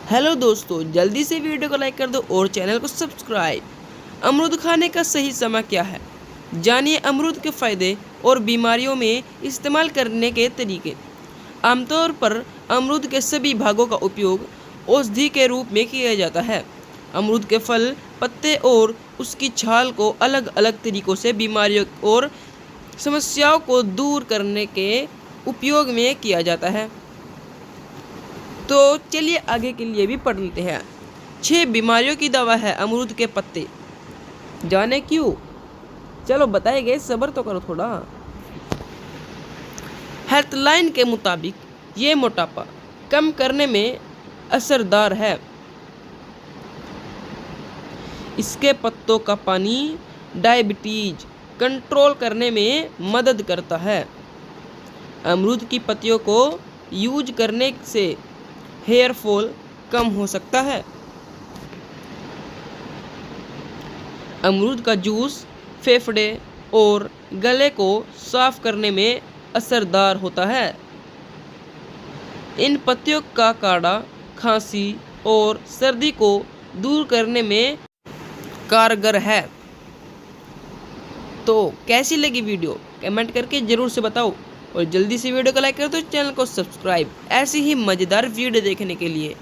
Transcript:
Hello दोस्तों, जल्दी से वीडियो को लाइक कर दो और चैनल को सब्सक्राइब। अमरूद खाने का सही समय क्या है? जानिए अमरूद के फ़ायदे और बीमारियों में इस्तेमाल करने के तरीके। आमतौर पर अमरूद के सभी भागों का उपयोग औषधि के रूप में किया जाता है। अमरूद के फल, पत्ते और उसकी छाल को अलग अलग तरीकों से बीमारियों और समस्याओं को दूर करने के उपयोग में किया जाता है। तो चलिए आगे के लिए भी पढ़ लेते हैं। 6 बीमारियों की दवा है अमरूद के पत्ते। जाने क्यों? चलो बताएंगे, सब्र तो करो थोड़ा। हेल्थलाइन के मुताबिक ये मोटापा कम करने में असरदार है। इसके पत्तों का पानी डायबिटीज कंट्रोल करने में मदद करता है। अमरूद की पत्तियों को यूज करने से हेयर फॉल कम हो सकता है। अमरूद का जूस फेफड़े और गले को साफ करने में असरदार होता है। इन पत्तियों का काढ़ा खांसी और सर्दी को दूर करने में कारगर है। तो कैसी लगी वीडियो कमेंट करके ज़रूर से बताओ और जल्दी से वीडियो को लाइक कर दो, चैनल को सब्सक्राइब ऐसी ही मज़ेदार वीडियो देखने के लिए।